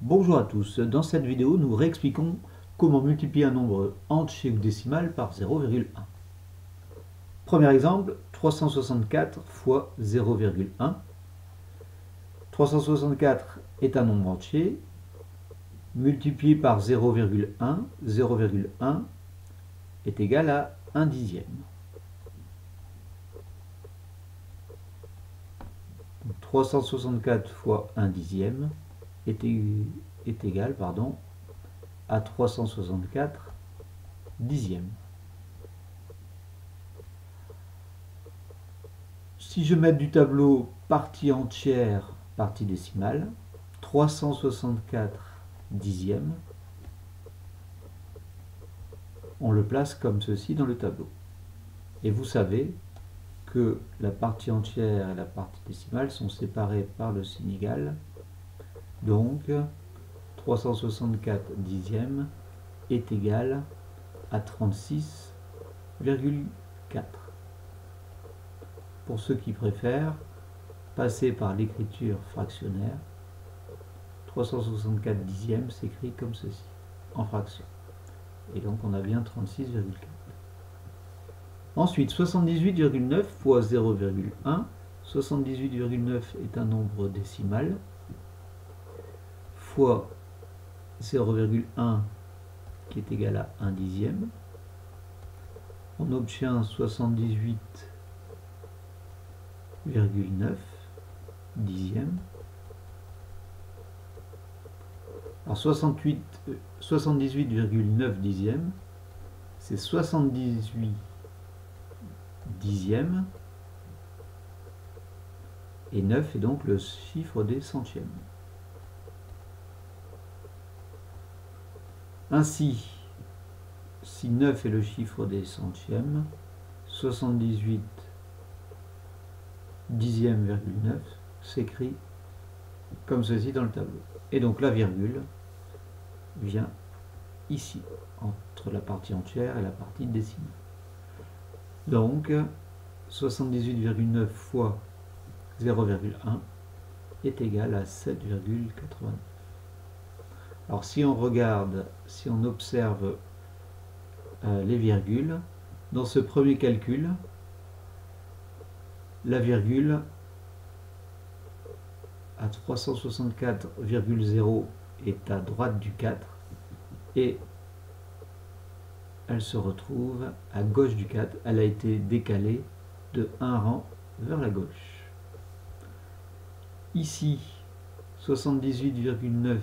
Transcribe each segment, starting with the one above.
Bonjour à tous, dans cette vidéo nous réexpliquons comment multiplier un nombre entier ou décimal par 0,1. Premier exemple, 364 fois 0,1. 364 est un nombre entier, multiplié par 0,1, 0,1 est égal à 1 dixième. Donc 364 fois 1 dixième est égal à 364 dixièmes. Si je mets du tableau partie entière, partie décimale, 364 dixièmes, on le place comme ceci dans le tableau. Et vous savez que la partie entière et la partie décimale sont séparées par le signe égal. Donc 364 dixièmes est égal à 36,4. Pour ceux qui préfèrent passer par l'écriture fractionnaire, 364 dixièmes s'écrit comme ceci, en fraction. Et donc on a bien 36,4. Ensuite, 78,9 fois 0,1. 78,9 est un nombre décimal, fois 0,1 qui est égal à 1 dixième. On obtient 78,9 dixièmes. Alors 78,9 dixièmes, c'est 78 dixièmes, et 9 est donc le chiffre des centièmes. Ainsi, si 9 est le chiffre des centièmes, 78 dixièmes virgule 9 s'écrit comme ceci dans le tableau. Et donc la virgule vient ici, entre la partie entière et la partie décimale. Donc 78,9 fois 0,1 est égal à 7,89. Alors si on regarde, si on observe les virgules, dans ce premier calcul, la virgule à 364,0 est à droite du 4 et elle se retrouve à gauche du 4. Elle a été décalée de un rang vers la gauche. Ici, 78,9,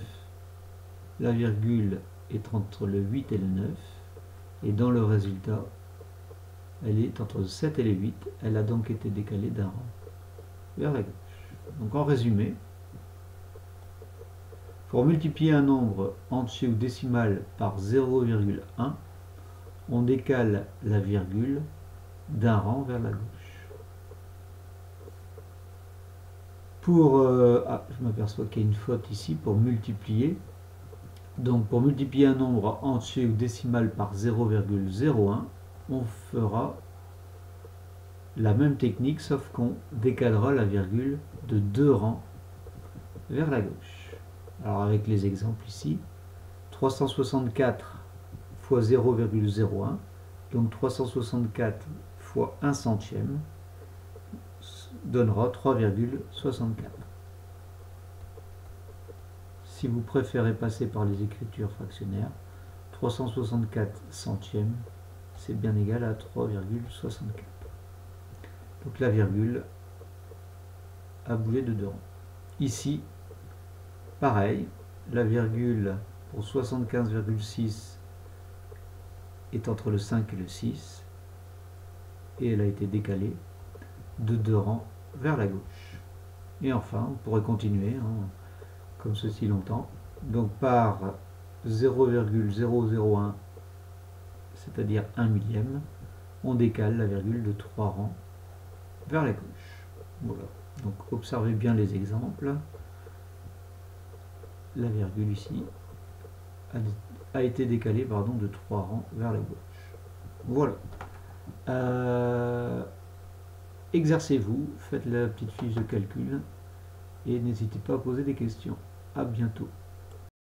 la virgule est entre le 8 et le 9, et dans le résultat, elle est entre le 7 et le 8. Elle a donc été décalée d'un rang vers la gauche. Donc en résumé, pour multiplier un nombre entier ou décimal par 0,1, on décale la virgule d'un rang vers la gauche. Je m'aperçois qu'il y a une faute ici pour multiplier. Donc pour multiplier un nombre entier ou décimal par 0,01, on fera la même technique, sauf qu'on décalera la virgule de 2 rangs vers la gauche. Alors avec les exemples ici, 364 fois 0,01, donc 364 fois 1 centième, donnera 3,64. Si vous préférez passer par les écritures fractionnaires, 364 centièmes, c'est bien égal à 3,64. Donc la virgule a bougé de 2 rangs. Ici, pareil, la virgule pour 75,6 est entre le 5 et le 6, et elle a été décalée de 2 rangs vers la gauche. Et enfin, on pourrait continuer comme ceci longtemps. Donc par 0,001, c'est-à-dire 1 millième, on décale la virgule de 3 rangs vers la gauche. Voilà. Donc observez bien les exemples. La virgule ici a été décalée de 3 rangs vers la gauche. Voilà. Exercez-vous, faites la petite fiche de calcul et n'hésitez pas à poser des questions. À bientôt.